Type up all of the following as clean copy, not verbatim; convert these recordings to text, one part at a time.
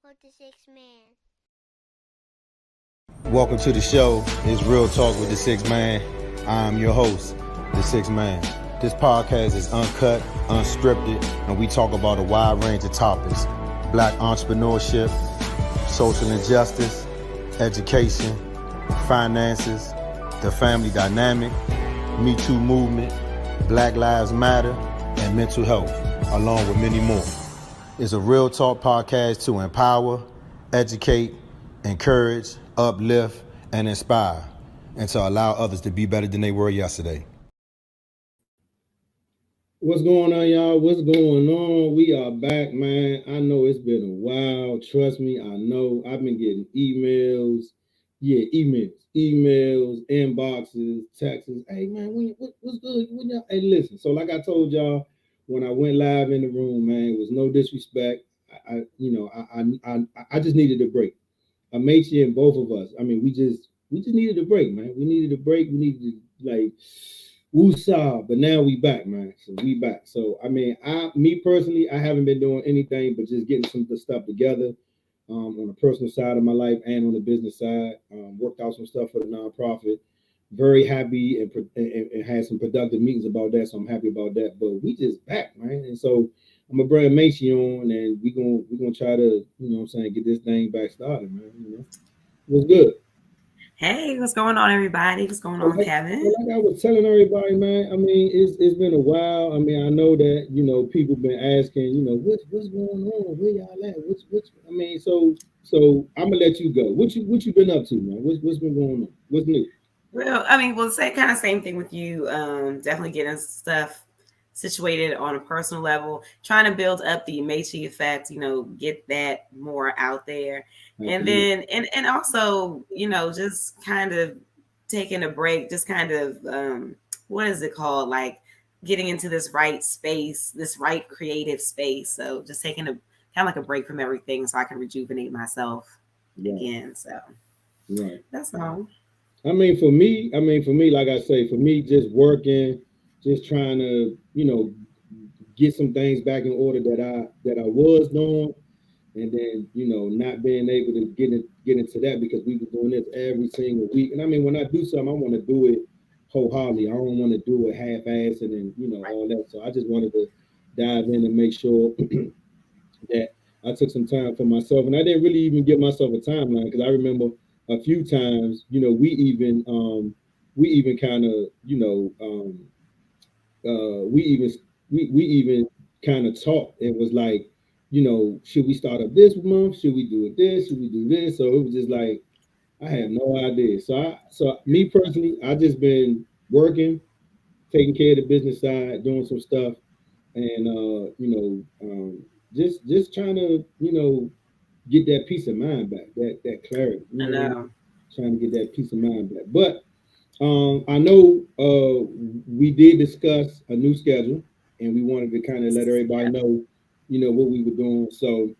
with the Six Man. Welcome to the show. It's Real Talk with the Six Man. I'm your host, the Six Man. This podcast is uncut, unscripted, and we talk about a wide range of topics: Black entrepreneurship, social injustice, education, finances, the family dynamic, Me Too movement, Black Lives Matter, and mental health, along with many more. It's a Real Talk podcast to empower, educate, encourage, uplift, and inspire, and to allow others to be better than they were yesterday. What's going on, y'all? What's going on? We are back, man. I know it's been a while. Trust me, I know. I've been getting emails, inboxes, texts. Hey, man, what's good? Hey, listen. So, like I told y'all when I went live in the room, man, it was no disrespect. I just needed a break. Amechi and both of us. I mean, we just needed a break, man. We needed a break. We needed to woosah. But now we back, man. So we back. So I mean, me personally, I haven't been doing anything but just getting some stuff together on the personal side of my life and on the business side. Worked out some stuff for the nonprofit. Very happy and had some productive meetings about that. So I'm happy about that. But we just back, man. And so I'm gonna bring Amechi on, and we're gonna try to, get this thing back started, man. What's good? Hey, what's going on, everybody? What's going on, Kevin? Like I was telling everybody, man. I mean, it's been a while. I mean, I know that people been asking, what's going on? Where y'all at? What's I mean, so I'm gonna let you go. What you been up to, man? What's been going on? What's new? Well, I mean, same thing with you. Definitely getting stuff situated on a personal level, trying to build up the Amechi Effect, get that more out there. And then, and also, just kind of taking a break, just kind of, what is it called? Like getting into this right space, this right creative space. So just taking a kind of like a break from everything so I can rejuvenate myself again. So that's all. I mean, for me, like I say, just working, just trying to, get some things back in order that I was doing. And then, not being able to get into that because we were doing this every single week. And I mean, when I do something, I want to do it wholeheartedly. I don't want to do it half-assed and all that. So I just wanted to dive in and make sure that I took some time for myself. And I didn't really even give myself a timeline because I remember a few times, we even kind of, we even kind of talked. It was like, should we start up this month? Should we do it this? Should we do this? So it was just like, I had no idea. So me personally, I just been working, taking care of the business side, doing some stuff, and just trying to, get that peace of mind back, that clarity. I know. Trying to get that peace of mind back. But I know we did discuss a new schedule, and we wanted to kind of let everybody know, what we were doing. So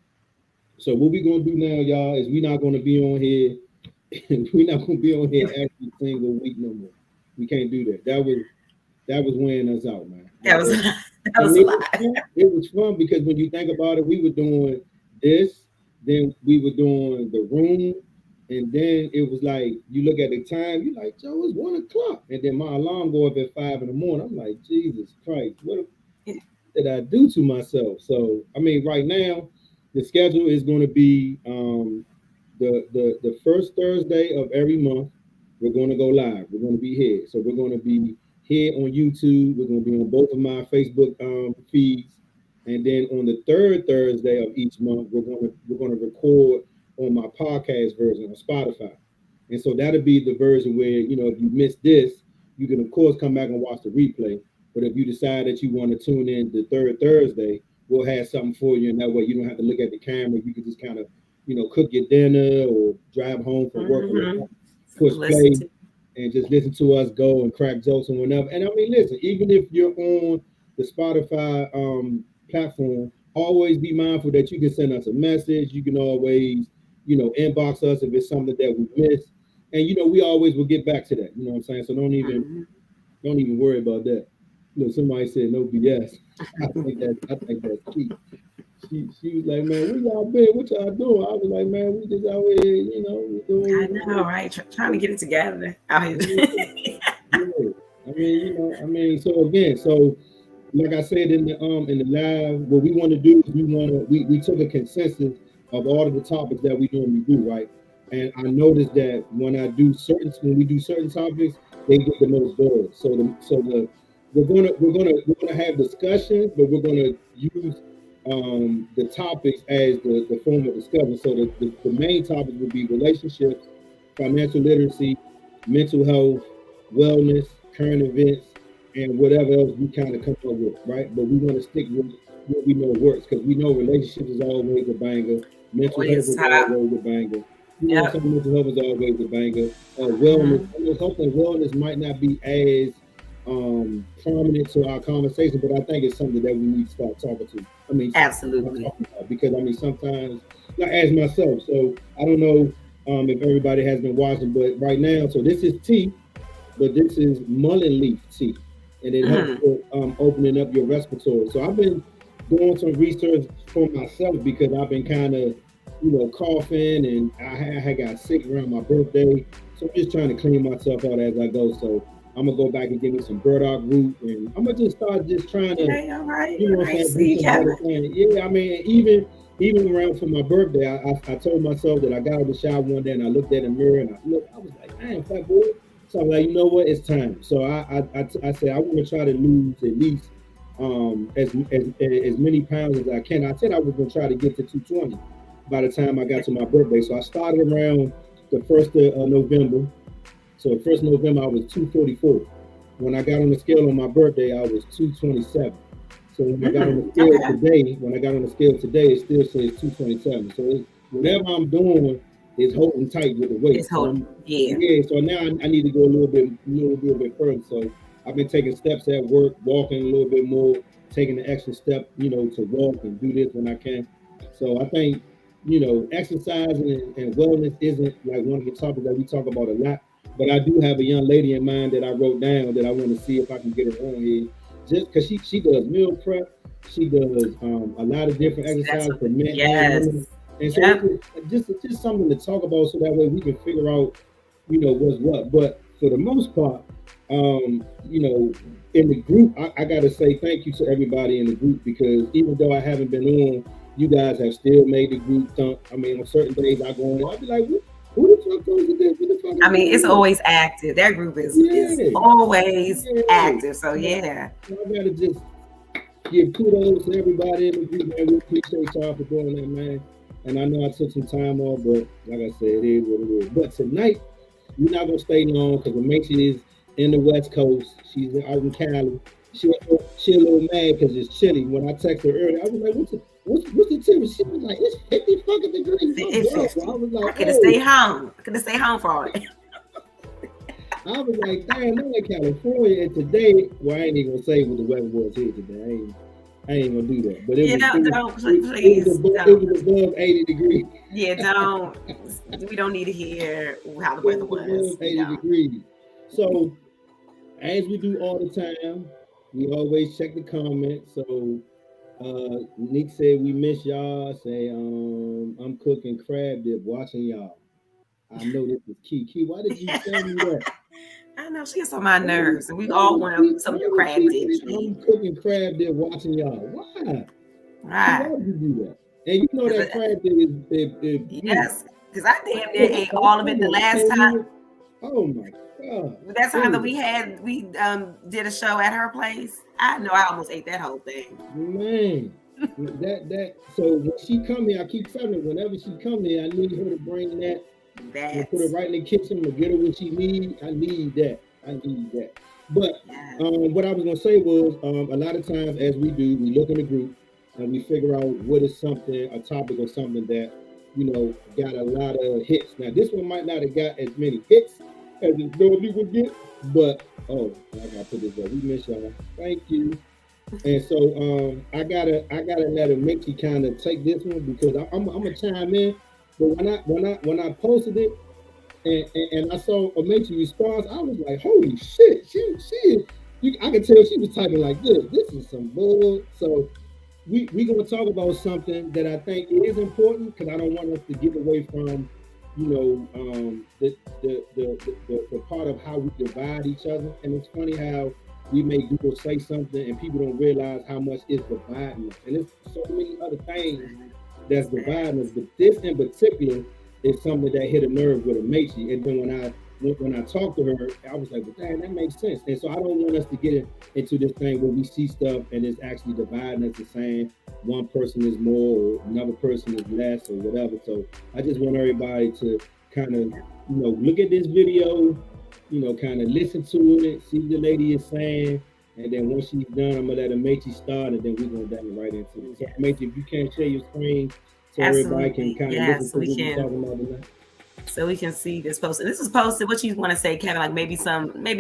what we're gonna do now, y'all, is we're not gonna be on here. We're not gonna be on here every single week no more. We can't do that. That was wearing us out, man. That was a lot. It was fun because when you think about it, we were doing this, then we were doing the room, and then it was like you look at the time, you're like, Joe, it's 1 o'clock, and then my alarm go up at 5 in the morning. I'm like, Jesus Christ, what did I do to myself? So I mean, right now, the schedule is going to be the first Thursday of every month. We're going to go live. We're going to be here. So we're going to be here on YouTube. We're going to be on both of my Facebook feeds, and then on the third Thursday of each month, we're going to record on my podcast version on Spotify. And so that'll be the version where, if you missed this, you can of course come back and watch the replay. But if you decide that you want to tune in the third Thursday, we'll have something for you, and that way you don't have to look at the camera. You can just kind of, cook your dinner or drive home from work, or push play and just listen to us go and crack jokes and whatever. And I mean, listen, even if you're on the Spotify platform, always be mindful that you can send us a message. You can always, inbox us if it's something that we missed. And we always will get back to that. You know what I'm saying? So don't even worry about that. Somebody said no BS. I think that's key. she was like, man, where y'all been? What y'all doing? I was like, man, we just out here, you know, we doing. I know, right? Trying to get it together out here. Yeah. So again, like I said in the live, what we want to do is we took a consensus of all of the topics that we normally do, right? And I noticed that when we do certain topics, they get the most bored. We're gonna have discussions, but we're gonna use the topics as the form of discussion. So the main topic would be relationships, financial literacy, mental health, wellness, current events, and whatever else we kind of come up with, right? But we want to stick with what we know works, because we know relationships is always a banger, mental health is always a banger. You know, some mental health is always a banger. Wellness, I was hoping wellness might not be as prominent to our conversation, but I think it's something that we need to start talking to. I mean, absolutely, because I mean sometimes, like as myself. So I don't know if everybody has been watching, but right now, so this is tea, but this is mullein leaf tea, and it helps with opening up your respiratory. So I've been doing some research for myself because I've been kind of, coughing, and I had got sick around my birthday. So I'm just trying to clean myself out as I go. So I'm gonna go back and get me some burdock root, and I'm gonna just start trying to, all right. Yeah, I mean, even around for my birthday, I told myself that I got out of the shower one day and I looked at the mirror and I was like, man, fat boy. So I'm like, you know what, it's time. So I said I want to try to lose at least as many pounds as I can. I said I was gonna try to get to 220 by the time I got to my birthday. So I started around the 1st of November. So the 1st of November I was 244. When I got on the scale on my birthday, I was 227. So when I got on the scale today, it still says 227. So whatever I'm doing is holding tight with the weight. It's holding, So now I need to go a little bit further. So I've been taking steps at work, walking a little bit more, taking the extra step, to walk and do this when I can. So I think, exercising and wellness isn't like one of the topics that we talk about a lot. But I do have a young lady in mind that I wrote down that I want to see if I can get her on here. Just because she does meal prep, she does a lot of different exercises for men and women. And so it's just something to talk about, so that way we can figure out, what's what. But for the most part, in the group, I got to say thank you to everybody in the group, because even though I haven't been on, you guys have still made the group thump. I mean, on certain days I go on, I'll be like, who the fuck goes to this? What the fuck? I mean, it's always active. That group is always active. So I gotta just give kudos to everybody in the group, man. We appreciate y'all for doing that, man. And I know I took some time off, but like I said, it is what it is. But tonight, we're not gonna stay long, because Amechi is in the West Coast. She's out in Cali. She a little mad because it's chilly. When I texted her earlier, I was like, what's the temperature? She was like, it's 50 fucking degrees. I was like, I could have stayed home. I could have stayed home for all that. I was like, damn, I'm in California, and today, well, I ain't even gonna say what the weather was here today. I ain't gonna do that. But it was above 80 degrees. Yeah, don't. We don't need to hear how the weather was. Above 80 degrees. So, as we do all the time, we always check the comments. So, Nick said, we miss y'all. Say, I'm cooking crab dip, watching y'all. I know this is Key. Why did you tell me that? I know, she gets on my nerves, and we all want some of your crab dip. I'm cooking crab dip, watching y'all. Why? Why would you do that? And you know that crab dip is yes, because I damn near ate all of it the last time. Oh my God. That time that we did a show at her place, I know I almost ate that whole thing. Man, so when she come here, I keep telling her, whenever she come here, I need her to bring that. And put it right in the kitchen and get her what she needs. I need that. But what I was gonna say was, a lot of times, as we do, we look in the group and we figure out what is a topic or something that got a lot of hits. Now this one might not have got as many hits as it normally would get, but I gotta put this up. We miss y'all. Thank you. And so I gotta let Amechi kind of take this one, because I'm gonna chime in. But when I posted it and I saw Amechi response, I was like, holy shit, I could tell she was typing like this. This is some bull. So we're going to talk about something that I think is important because I don't want us to get away from, the part of how we divide each other. And it's funny how we make people say something and people don't realize how much it's dividing us. And there's so many other things that's dividing us, but this in particular is something that hit a nerve with Amechi. And then when I talked to her, I was like, well, dang, that makes sense. And so I don't want us to get into this thing where we see stuff and it's actually dividing us and saying one person is more or another person is less or whatever. So I just want everybody to kind of, look at this video, kind of listen to it, see what the lady is saying. And then once she's done, I'm going to let Amechi start, and then we're going to dive right into it. So Amechi, if you can't share your screen so everybody can kind of listen to what we're talking about tonight. So we can see this posted. This is posted, what you want to say, Kevin, like maybe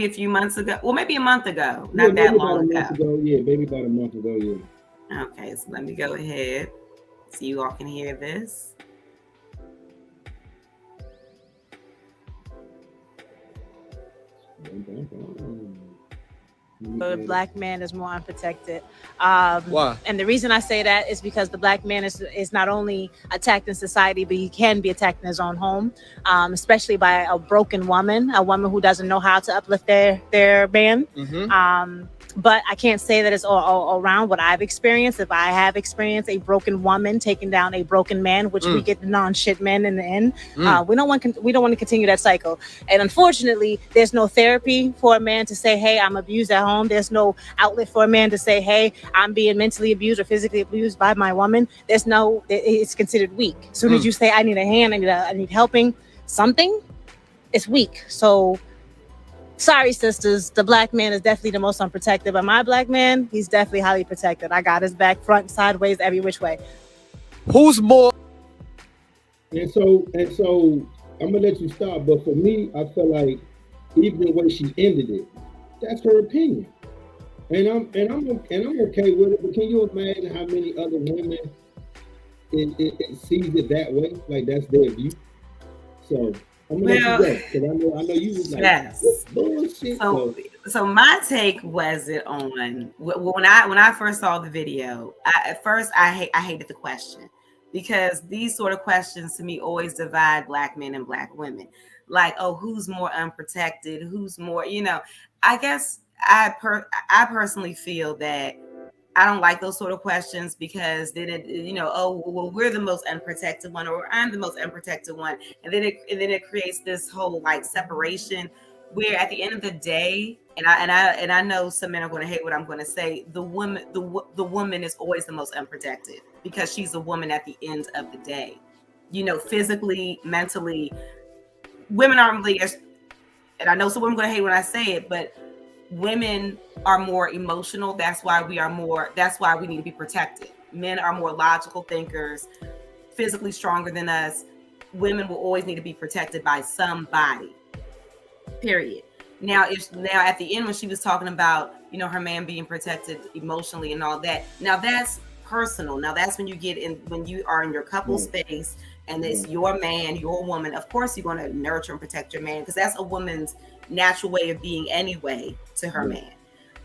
a few months ago. Well, maybe a month ago. Not that long ago. Yeah, maybe about a month ago, yeah. Okay, so let me go ahead so you all can hear this. The black man is more unprotected. Why? And the reason I say that is because the black man is not only attacked in society, but he can be attacked in his own home, especially by a broken woman, a woman who doesn't know how to uplift their man. Mm-hmm. But I can't say that it's all around what I've experienced. If I have experienced a broken woman taking down a broken man, which we get the non-shit men in the end, we don't want to continue that cycle. And unfortunately, there's no therapy for a man to say, hey, I'm abused at home. There's no outlet for a man to say, hey, I'm being mentally abused or physically abused by my woman. It's considered weak. As soon as you say, I need a hand, I need helping, something, it's weak. So sorry, sisters, the black man is definitely the most unprotected, but my black man, he's definitely highly protected. I got his back, front, sideways, every which way. Who's more? And so I'm gonna let you start, but for me, I feel like even the way she ended it, that's her opinion, and I'm okay with it. But can you imagine how many other women it sees it that way? Like that's their view. So I'm gonna let you go, because I know you was like, yes. Bullshit. So my take was it on when I first saw the video. At first I hated the question, because these sort of questions to me always divide black men and black women. Like, oh, who's more unprotected? Who's more? I guess I personally feel that I don't like those sort of questions, because then we're the most unprotected one, or I'm the most unprotected one, and then it creates this whole like separation, where at the end of the day, and I know some men are going to hate what I'm going to say, the woman is always the most unprotected, because she's a woman at the end of the day, physically, mentally. Women aren't really, and I know some women are going to hate when I say it, but women are more emotional. That's why we need to be protected. Men are more logical thinkers, physically stronger than us. Women will always need to be protected by somebody, period. Now at the end, when she was talking about, her man being protected emotionally and all that, now that's personal. Now that's when you are in your couple space, and it's your man, your woman. Of course you're going to nurture and protect your man, because that's a woman's natural way of being anyway to her man.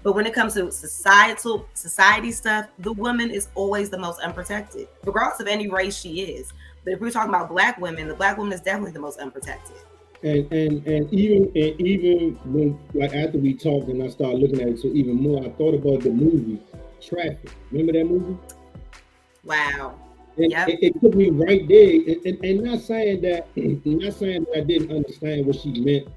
But when it comes to society stuff, the woman is always the most unprotected, regardless of any race she is. But if we're talking about black women, the black woman is definitely the most unprotected. And even when, like, after we talked and I started looking at it so even more, I thought about the movie Traffic. Remember that movie? Wow. And it took me right there. And not saying that I didn't understand what she meant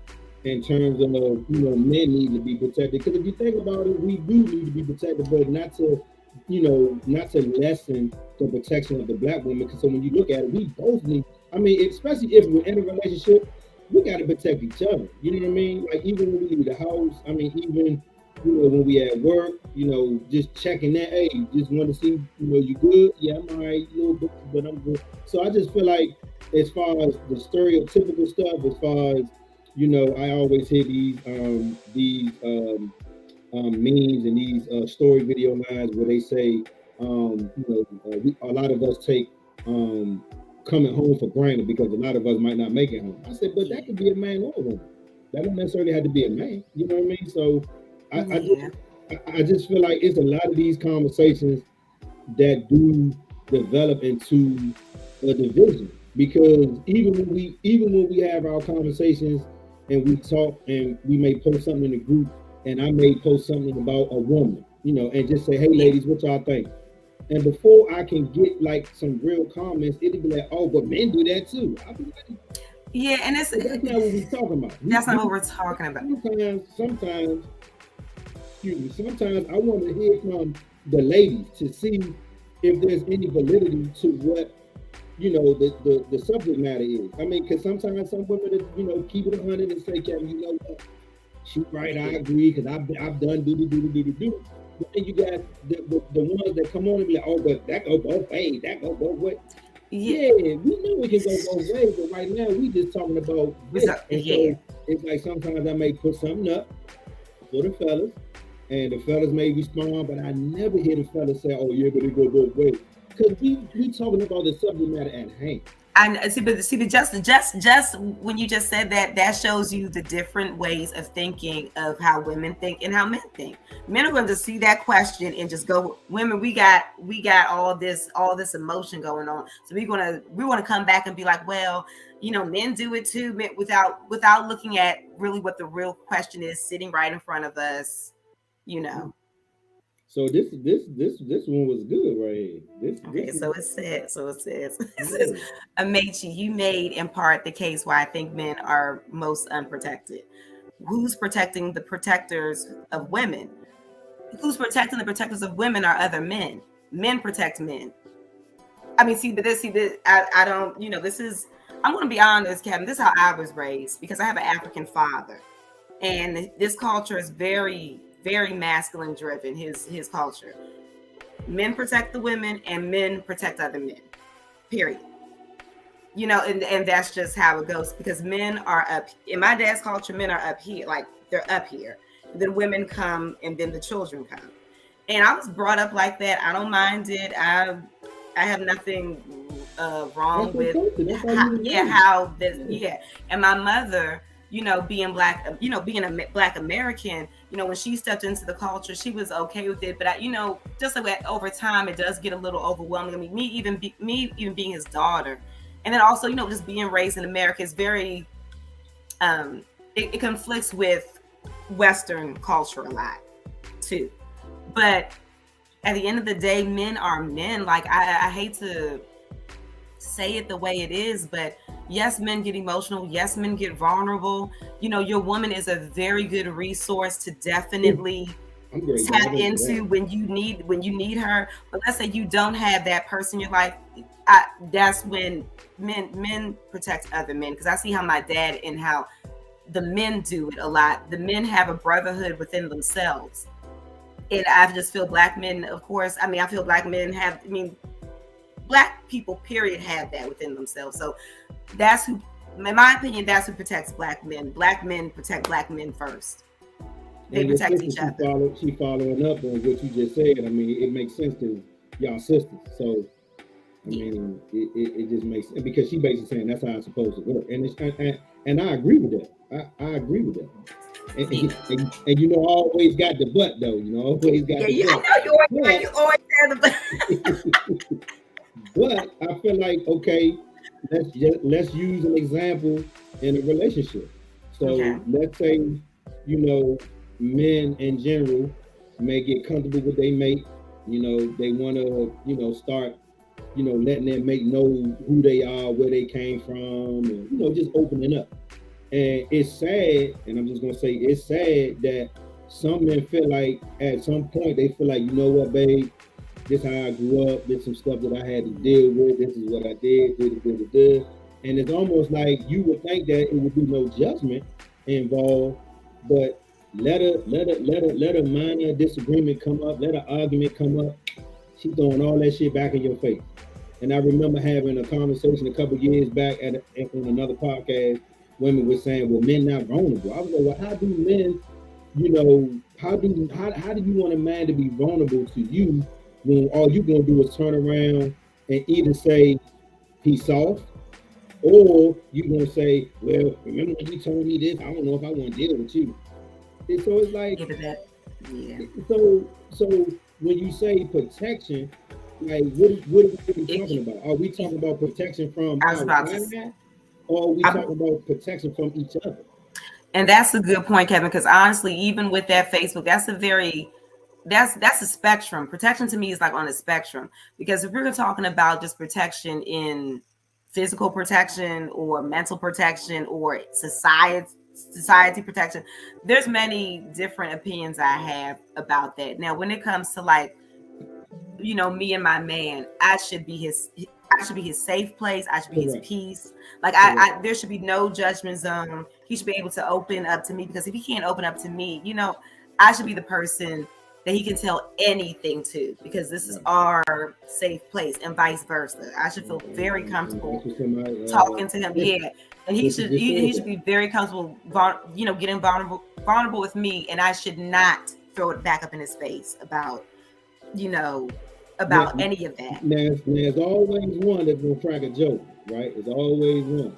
in terms of, men need to be protected. Because if you think about it, we do need to be protected, but not to lessen the protection of the black woman. Because so when you look at it, we both need, especially if we're in a relationship, we got to protect each other. You know what I mean? Like, even when we leave the house, even, when we at work, just checking that, hey, just want to see, you good? Yeah, I'm all right, but I'm good. So I just feel like, as far as the stereotypical stuff, as far as, I always hear these memes and these story video lines where they say, a lot of us take coming home for granted because a lot of us might not make it home. I said, but that could be a man or a woman. That don't necessarily have to be a man. You know what I mean? So I just feel like it's a lot of these conversations that do develop into a division. Because even when we have our conversations and we talk and we may post something in the group, and I may post something about a woman, you know, and just say, hey ladies, what y'all think? And before I can get like some real comments, it'll be like, oh, but men do that too. I'll be like, yeah, and that's not what we're talking about. That's not what we're talking about. Sometimes I want to hear from the ladies to see if there's any validity to what, you know, the subject matter is. I mean, because sometimes some women, you know, keep it 100 and say, Kevin, you know what? She's right, I agree, because I've done do. But then you got the ones that come on and be like, oh, but that go both ways, that go both ways. Yeah, we know it can go both ways, but right now we just talking about this. So it's like sometimes I may put something up for the fellas, and the fellas may respond, but I never hear the fellas say, oh yeah, but it go both ways. Because we talking about the subject matter at hand. I see, but just when you just said that, that shows you the different ways of thinking of how women think and how men think. Men are going to see that question and just go, women, we got all this emotion going on. So we want to come back and be like, well, you know, men do it too, without looking at really what the real question is sitting right in front of us, you know. So this one was good right here. So it says, Amechi, you made in part the case why I think men are most unprotected. Who's protecting the protectors of women? Who's protecting the protectors of women are other men. Men protect men. I mean, I don't, you know, I'm going to be honest, Kevin, this is how I was raised, because I have an African father, and this culture is very, very masculine driven, his culture. Men protect the women and men protect other men, period. You know, and that's just how it goes, because men are up in my dad's culture. Men are up here, like they're up here. Then women come, and then the children come. And I was brought up like that. I don't mind it. I have nothing wrong with how this. Yeah, and my mother, you know, being black, you know, being a black American, you know, when she stepped into the culture, she was okay with it. But you know, just like over time, it does get a little overwhelming. I mean, me even being his daughter, and then also, you know, just being raised in America is very, it conflicts with Western culture a lot too. But at the end of the day, men are men. Like I hate to say it the way it is, but yes, men get emotional. Yes, men get vulnerable. You know, your woman is a very good resource to definitely tap into when you need her. But let's say you don't have that person in your life. That's when men protect other men, because I see how my dad and how the men do it a lot. The men have a brotherhood within themselves. And I just feel black men, of course, I feel black men have, black people, period, have that within themselves. So that's who, in my opinion, that's who protects black men. Black men protect black men first. They protect each other. She following up on what you just said. It makes sense to y'all sisters. So, it just makes sense, because she basically saying that's how it's supposed to work. And I agree with that. I agree with that. And you know, I always got the butt though. You know, always got the butt. I know you always have the butt. But I feel like, okay, let's use an example in a relationship. So let's say, you know, men in general may get comfortable with their mate. You know, they want to, you know, start, you know, letting their mate know who they are, where they came from, and, you know, just opening up. And it's sad, and I'm just gonna say it's sad that some men feel like at some point they feel like, you know what, babe, this is how I grew up, this is some stuff that I had to deal with, this is what I did. And it's almost like you would think that it would be no judgment involved, but let a minor disagreement come up, let an argument come up, she's throwing all that shit back in your face. And I remember having a conversation a couple years back on another podcast. Women were saying, well, men not vulnerable. I was like, well, how do men, you know, how do you want a man to be vulnerable to you when all you're gonna do is turn around and either say he's soft, or you're gonna say, well, remember when you told me this? I don't know if I want to deal with you. And so it's like, so when you say protection, Like, what are we talking about? Are we talking about protection from outside, or are we talking about protection from each other? And that's a good point, Kevin, because honestly, even with that Facebook, that's a spectrum. Protection to me is like on a spectrum, because if we're talking about just protection in physical protection or mental protection or society protection, there's many different opinions I have about that. Now, when it comes to like, me and my man, I should be his safe place. I should be his peace. Like I there should be no judgment zone. He should be able to open up to me, because if he can't open up to me, I should be the person that he can tell anything to, because this is our safe place, and vice versa. I should feel very comfortable talking to him. Yeah. And he should be very comfortable, getting vulnerable with me, and I should not throw it back up in his face about any of that. There's always one that's gonna crack a joke, right? There's always one.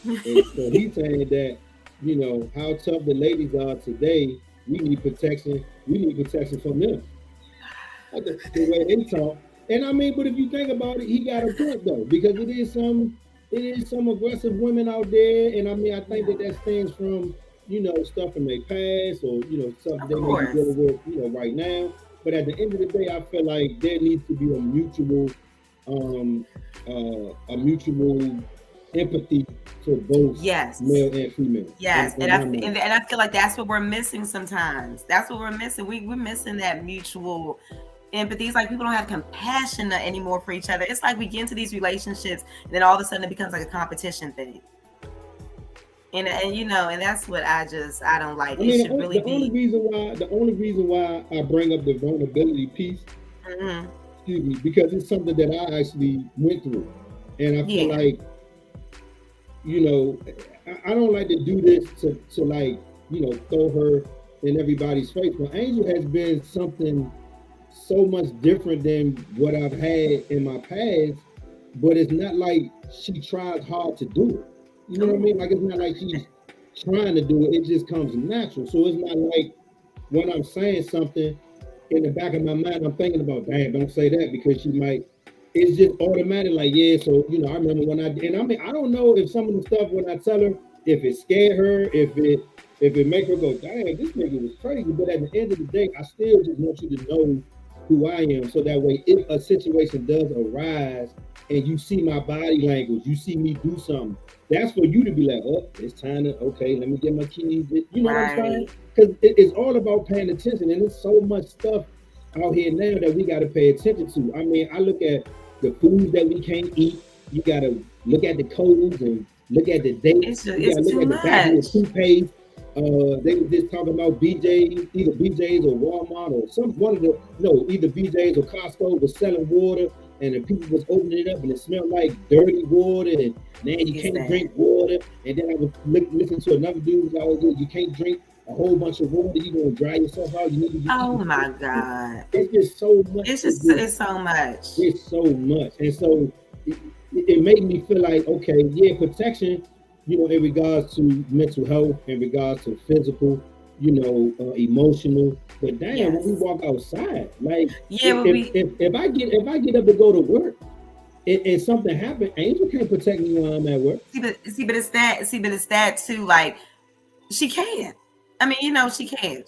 And so he's saying that, how tough the ladies are today, we need protection. We need protection from them. Like the way they talk. And I mean, but if you think about it, he got a point though, because it is some aggressive women out there, and I mean, I think that stems from stuff from their past, or stuff they may be dealing with right now. But at the end of the day, I feel like there needs to be a mutual empathy to both male and female. Yes, and I feel like that's what we're missing sometimes. That's what we're missing. We're missing that mutual empathy. It's like people don't have compassion anymore for each other. It's like we get into these relationships, and then all of a sudden it becomes like a competition thing. And that's what I don't like. The only reason why I bring up the vulnerability piece, excuse me, because it's something that I actually went through, and I feel like, I don't like to do this to like, throw her in everybody's face. But Angel has been something so much different than what I've had in my past, but it's not like she tries hard to do it. You know what I mean? Like, it's not like she's trying to do it. It just comes natural. So it's not like when I'm saying something, in the back of my mind, I'm thinking about, damn, don't say that, because she might. It's just automatic. Like, yeah. So I remember when I don't know if some of the stuff when I tell her, if it scared her, if it make her go, damn, this nigga was crazy. But at the end of the day, I still just want you to know who I am, so that way, if a situation does arise and you see my body language, you see me do something, that's for you to be like, oh, it's time to, okay, let me get my keys. You know what I'm saying? Because it's all about paying attention, and there's so much stuff out here now that we got to pay attention to. I mean, I look at the foods that we can't eat. You got to look at the codes and look at the dates. You got to look at the back of the toothpaste. They were just talking about BJ's, either BJ's or Walmart or either BJ's or Costco was selling water, and the people was opening it up and it smelled like dirty water, and now you can't drink water. And then I was listening to another dude who was like, you can't drink a whole bunch of water, you're gonna dry yourself out. You need to my God. It's just so much. It's so much. It's so much. And so it made me feel like, okay, yeah, protection, in regards to mental health, in regards to physical, emotional. But damn, when we walk outside, like, if I get up to go to work and something happens, Angel can't protect me while I'm at work. See, but it's that too. Like, she can. I mean, she can.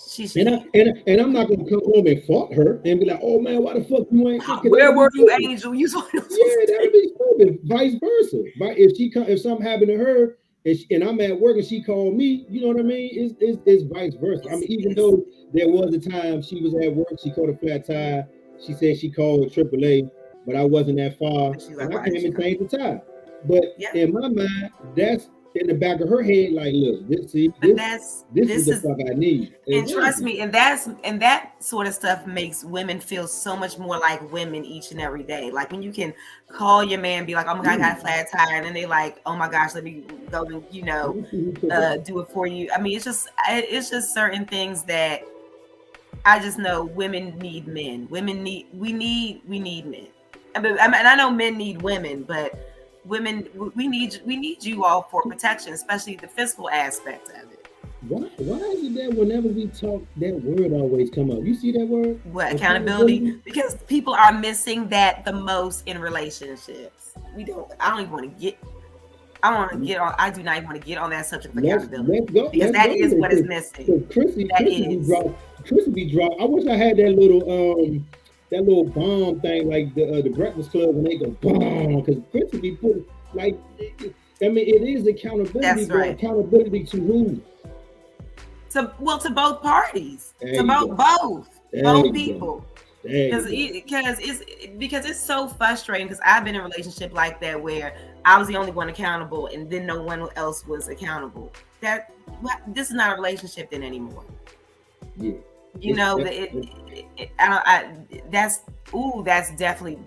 And I'm not gonna come home and fault her and be like, oh man, why the fuck you ain't? Where were you, Angel? Yeah, that'd be stupid. Vice versa. But if something happened to her and I'm at work and she called me, you know what I mean? It's vice versa. I mean, even though there was a time she was at work, she caught a flat tire. She said she called AAA, but I wasn't that far, and I came and changed the tire. But in my mind, that's in the back of her head, like, look, this is the fuck I need. And trust me, and that sort of stuff makes women feel so much more like women each and every day. Like when you can call your man, be like, oh my God, I got a flat tire, and then they like, oh my gosh, let me go and do it for you. I mean, it's just certain things that I just know women need men. We need men. I mean, I know men need women, but women, we need you all for protection, especially the physical aspect of it. Why is it that whenever we talk, that word always come up? You see that word? What, accountability? Because people are missing that the most in relationships. I don't even want to get. I want to get on. I do not even want to get on that subject of accountability. Let's go. Because that is what is missing. Chrissy be dropped. I wish I had that little bomb thing like the Breakfast Club when they go bomb, because Chrissy be putting like. I mean, it is accountability. That's right. Accountability to who? To both parties. Both people. Because it's so frustrating, because I've been in a relationship like that where I was the only one accountable and then no one else was accountable. This is not a relationship then anymore. Yeah.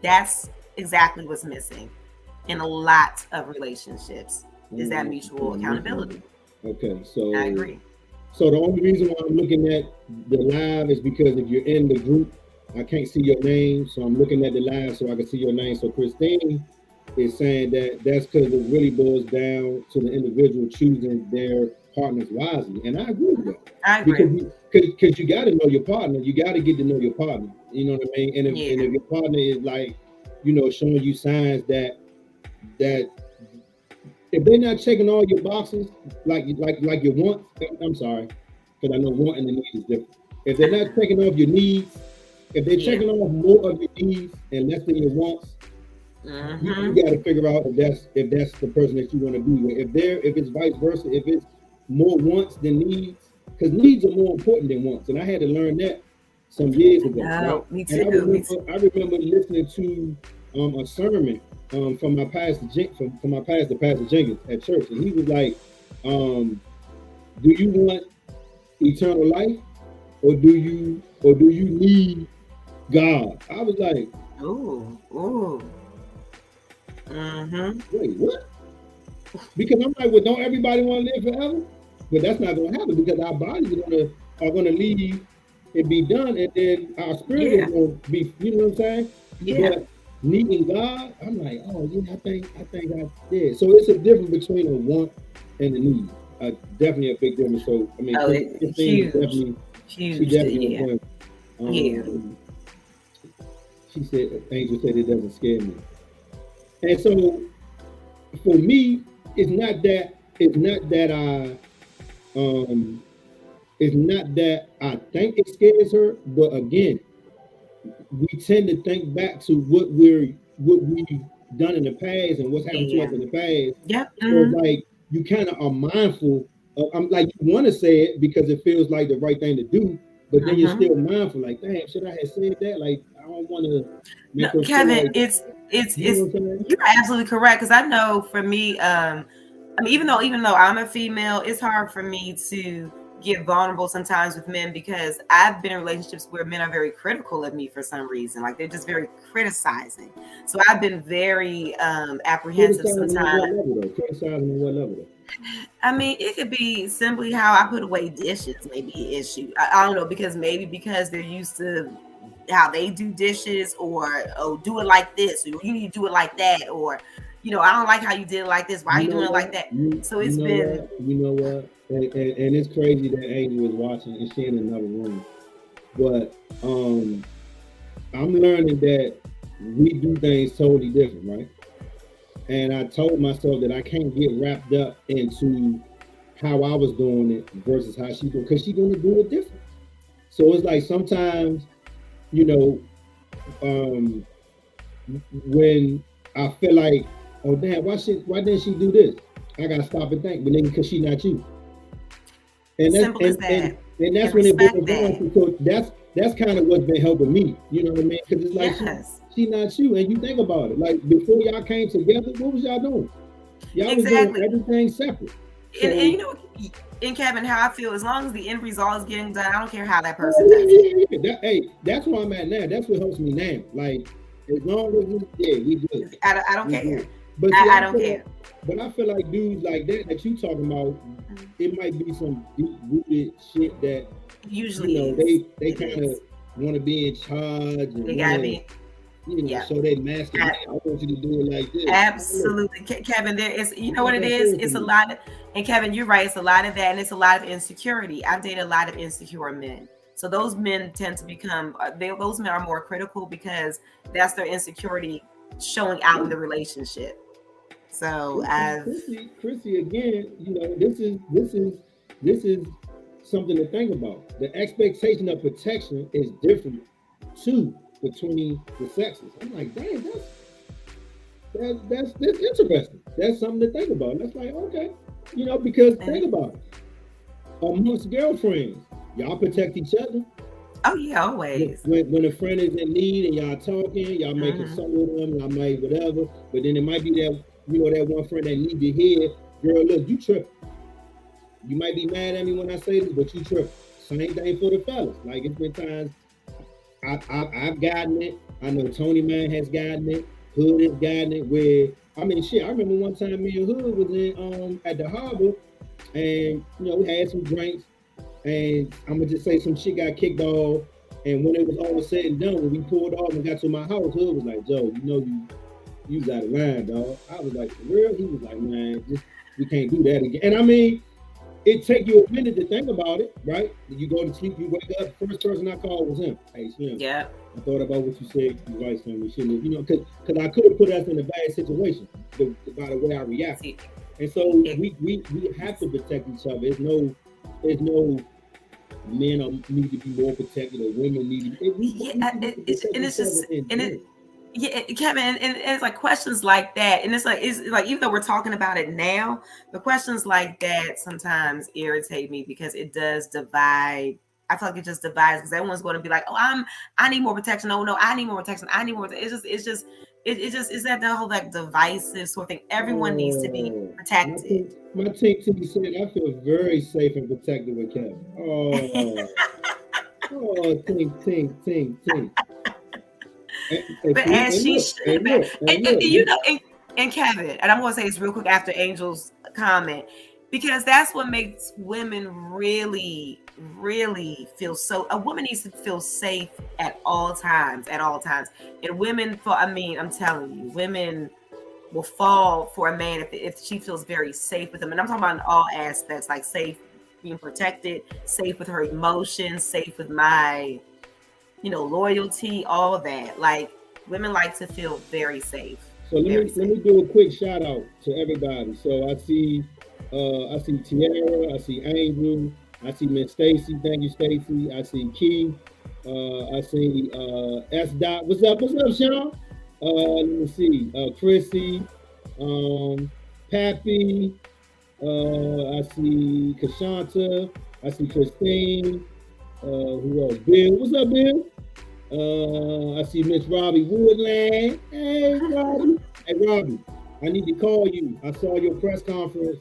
That's exactly what's missing in a lot of relationships, is that mutual accountability. Okay, so I agree. So the only reason why I'm looking at the live is because if you're in the group, I can't see your name, so I'm looking at the live so I can see your name. So Christine is saying that's because it really boils down to the individual choosing their partners wisely, and I agree with that. I agree. Because you got to know your partner. You got to get to know your partner. You know what I mean? And if your partner is like, showing you signs that if they're not checking all your boxes, like you want, I'm sorry, because I know wanting and need is different. If they're not checking off your needs, if they're checking off more of your needs and less than your wants, you got to figure out if that's the person that you want to be with. If it's vice versa, if it's more wants than needs, because needs are more important than wants, and I had to learn that some years ago. Right? Me too. And I remember listening to a sermon from my pastor, Pastor Jenkins at church, and he was like, "Do you want eternal life, or do you need God?" I was like, "Ooh. Wait, what?" Because I'm like, well, don't everybody want to live forever? But that's not going to happen, because our bodies are going to leave and be done, and then our spirit is going to be, you know what I'm saying? Yeah. But needing God, I'm like, oh yeah, I think I did. So it's a difference between a want and a need. Definitely a big difference. So I mean, it's huge. She definitely She said, Angel said it doesn't scare me. And so for me, it's not that I think it scares her, but again, we tend to think back to what we've done in the past and what's happened to us in the past. Yep. So it's like you kind of are mindful of, I'm like, you want to say it because it feels like the right thing to do, but then you're still mindful, like, damn, should I have said that? Like, I don't want to. No, Kevin, like, it's you're absolutely correct, because I know for me, I mean, even though I'm a female, it's hard for me to get vulnerable sometimes with men, because I've been in relationships where men are very critical of me for some reason. Like, they're just very criticizing. So I've been very apprehensive sometimes. Criticizing on what level though? I mean, it could be simply how I put away dishes, maybe an issue. I don't know, because they're used to how they do dishes, or do it like this, or you need to do it like that, or I don't like how you did it like this. Why are you doing it like that? So it's been. You know what? And it's crazy that Angel is watching and she in another room. But I'm learning that we do things totally different, right? And I told myself that I can't get wrapped up into how I was doing it versus how she's doing, because she's going to do it different. So it's like sometimes, when I feel like, oh damn, why didn't she do this? I gotta stop and think, but then because she's not you. And that's simple as that. And that's when it boils down. So that's kind of what's been helping me. You know what I mean? Because it's like she's not you. And you think about it, like before y'all came together, what was y'all doing? Y'all was doing everything separate. So, and Kevin, how I feel, as long as the end result is getting done, I don't care how that person does it. That's where I'm at now. That's what helps me now. Like, as long as we good. I don't care. But I don't care. But I feel like dudes like that you talking about, it might be some deep rooted shit that usually they kind of want to be in charge. And they gotta be. show that masculine. I want you to do it like this. Absolutely, Kevin. There is, you know what it is? It's a lot of, and Kevin, you're right. It's a lot of that, and it's a lot of insecurity. I've dated a lot of insecure men. So those men tend to become, those men are more critical because that's their insecurity showing out in the relationship. So Chrissy, again, this is something to think about. The expectation of protection is different too between the sexes. I'm like, dang, that's interesting. That's something to think about. That's like, okay, because think about it. Amongst girlfriends, y'all protect each other. Oh yeah, always. When a friend is in need and y'all talking, y'all making some with them, y'all might whatever. But then it might be that that one friend that need to hear, girl, look, you tripping. You might be mad at me when I say this, but you tripping. Same thing for the fellas. Like it's been times I've gotten it. I know Tony Man has gotten it. Hood has gotten it. Where I remember one time me and Hood was in at the harbor, and we had some drinks, and I'm gonna just say some shit got kicked off. And when it was all said and done, when we pulled off and got to my house, Hood was like, Joe, you was out of line, dog. I was like, for real? He was like, man, we can't do that again. And it take you a minute to think about it, right? You go to sleep, you wake up, first person I called was him. Hey, Slim. Yeah. I thought about what you said. You're right, Slim. We shouldn't have, because I could have put us in a bad situation by the way I reacted. And so we have to protect each other. There's no men need to be more protected or women need to be. Yeah, Kevin, and it's like questions like that, and it's like even though we're talking about it now, the questions like that sometimes irritate me because it does divide. I feel like it just divides because everyone's going to be like, "Oh, I need more protection." Oh no, I need more protection. I need more. It's just that the whole like divisive sort of thing. Everyone needs to be protected. My team said I feel very safe and protected with Kevin. Ting. But as she should, and Kevin, and I'm going to say this real quick after Angel's comment, because that's what makes women really, really feel so. A woman needs to feel safe at all times. And women, I'm telling you, women will fall for a man if she feels very safe with him. And I'm talking about in all aspects, like safe, being protected, safe with her emotions, safe with my loyalty, all of that. Like women like to feel very safe. So let me do a quick shout out to everybody. So I see Tiara, I see Angel, I see Miss Stacy. Thank you, Stacy. I see Key. I see S. Dot. What's up, Sean? Let me see. Chrissy, Pappy. I see Kashanta. I see Christine. Who else? Bill. What's up, Bill? I see Miss Robbie Woodland. Hey, Robbie. Hey, Robbie. I need to call you. I saw your press conference.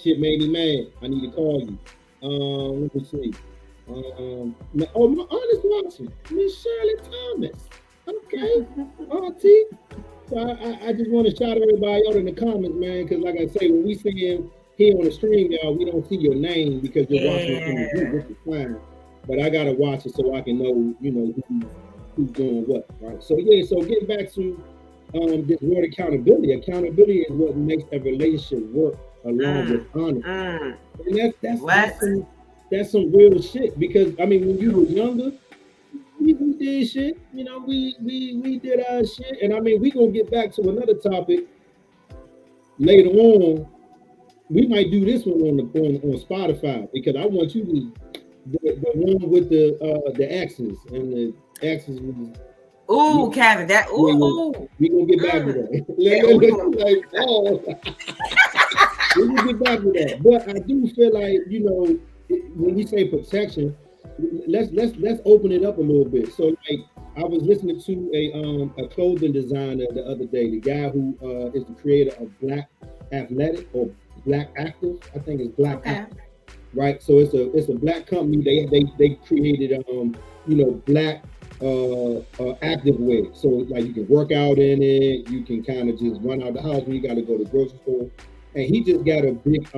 Shit made me mad. I need to call you. Let me see. My honest watching, Miss Shirley Thomas. Okay. Auntie. So I just want to shout everybody out in the comments, man, because like I say, when we see him here on the stream, y'all, we don't see your name because you're watching it from the group, which is fine. But I gotta watch it so I can know, who's doing what, right? So so getting back to this word accountability. Accountability is what makes a relationship work along with honor. And that's some real shit. Because when you were younger, we did shit. We did our shit. And we gonna get back to another topic later on. We might do this one on Spotify because I want you to. The one with the X's and the X's with Kevin, that we gonna get back to that. We gonna get back to that. But I do feel like when we say protection, let's open it up a little bit. So like I was listening to a clothing designer the other day, the guy who is the creator of Black Athletic or Black Active. I think it's Black Active. Right, so it's a black company. They created black active wear. So like you can work out in it. You can kind of just run out the house when you got to go to the grocery store. And he just got a big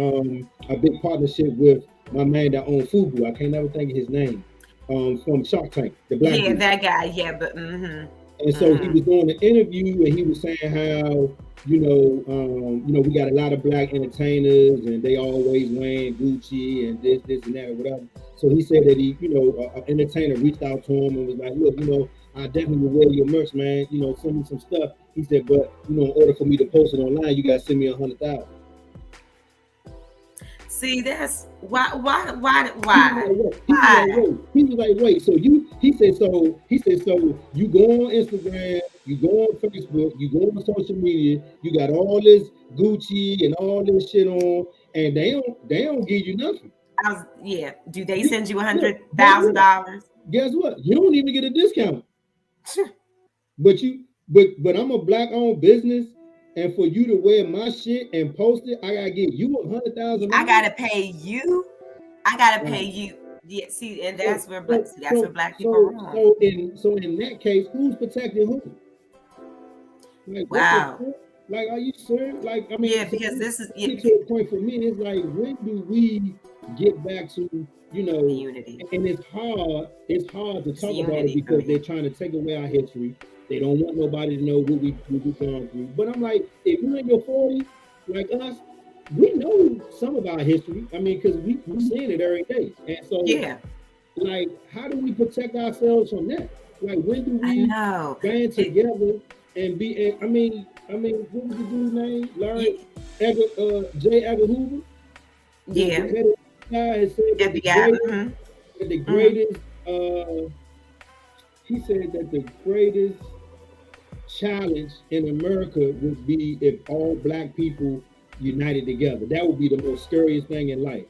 partnership with my man that owns Fubu. I can't never think of his name. From Shark Tank, the black dude. that guy. Yeah, but And so he was doing an interview, and he was saying how we got a lot of black entertainers, and they always wearing Gucci and this, and that, or whatever. So he said that an entertainer reached out to him and was like, look, I definitely will wear your merch, man. Send me some stuff. He said, but in order for me to post it online, you gotta send me 100,000. See, that's why? He was like, wait. So he said, so you go on Instagram, you go on Facebook, you go on social media, you got all this Gucci and all this shit on, and they don't give you nothing. Do they send you $100,000? Guess what? You don't even get a discount. But I'm a black-owned business. And for you to wear my shit and post it, I gotta get you 100,000. I gotta pay you. Pay you. Yeah. See, and that's where black people are wrong. So in that case, who's protecting who? Like, wow. Like, are you serious? Like, I mean, yeah, because this is to a point for me. It's like, when do we get back to unity? And it's hard. It's hard to talk about it because they're trying to take away our history. They don't want nobody to know what we've gone through. But I'm like, if you're in your 40s, like us, we know some of our history. I mean, because we're seeing it every day. And so, like, how do we protect ourselves from that? Like, when do we band together and be? I mean, what was the dude's name? Larry J. Edgar Hoover. Yeah. The guy has said that the greatest. He said that the greatest challenge in America would be if all black people united together. That would be the most scariest thing in life.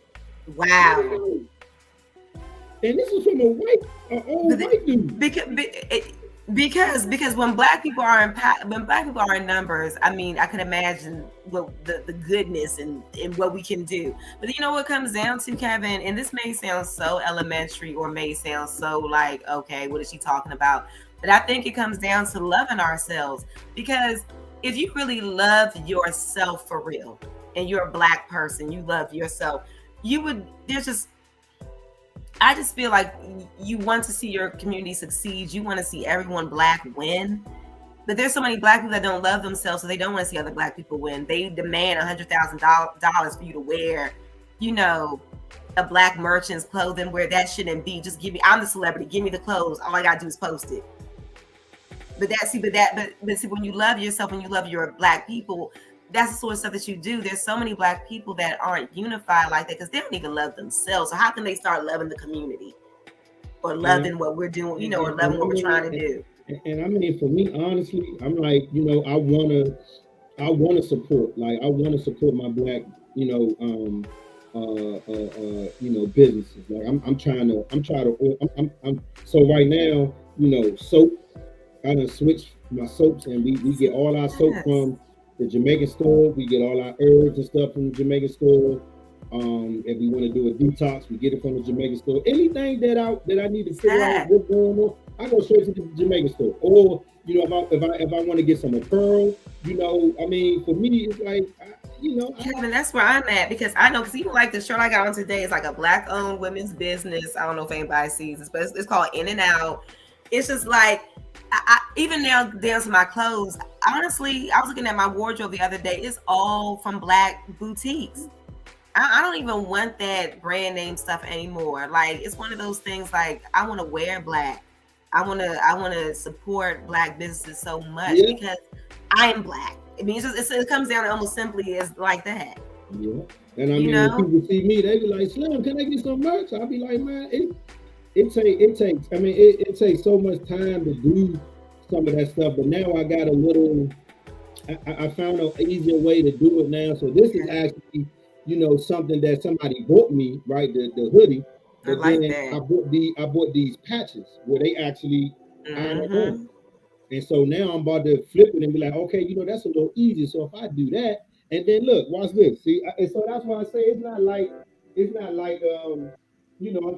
Wow. And this is from an old white dude. Because when black people are in numbers, I mean, I can imagine what the goodness and what we can do. But you know what comes down to, Kevin, and this may sound so elementary or may sound so like, okay, what is she talking about? But I think it comes down to loving ourselves, because if you really love yourself for real and you're a black person, you love yourself, I just feel like you want to see your community succeed. You want to see everyone black win. But there's so many black people that don't love themselves, so they don't want to see other black people win. They demand $100,000 for you to wear, a black merchant's clothing where that shouldn't be. Just I'm the celebrity. Give me the clothes. All I gotta do is post it. But when you love yourself and you love your black people, that's the sort of stuff that you do. There's so many black people that aren't unified like that because they don't even love themselves. So how can they start loving the community or loving what we're doing, or loving what we're trying to do? And I mean, for me, honestly, I'm like, I want to support. Like, I want to support my black, businesses. Like, I'm so right now, soap. I done switched my soaps, and we get all our soap from the Jamaican store. We get all our herbs and stuff from the Jamaican store. If we want to do a detox, we get it from the Jamaican store. Anything that I need to figure out what's going on, I go straight to the Jamaican store. Or if I want to get some apparel, I mean, for me, it's like, Kevin, that's where I'm at, because I know, because even like the shirt I got on today is like a black-owned women's business. I don't know if anybody sees this, but it's called In and Out. It's just like, I even now down to my clothes. Honestly, I was looking at my wardrobe the other day. It's all from black boutiques. I don't even want that brand name stuff anymore. Like, it's one of those things. Like, I want to wear black. I want to support black businesses so much because I am black. I mean, it comes down to almost simply as like that. Yeah, and I mean, when people see me, they be like, "Slim, can I get some merch?" I'll be like, "Man, it takes so much time to do some of that stuff, but now I got I found an easier way to do it now. So this is actually, something that somebody bought me, right? The hoodie. But I like then that. I bought these patches where they actually iron it on. And so now I'm about to flip it and be like, okay, that's a little easy. So if I do that, and then look, watch this. See, and so that's why I say it's not like I'm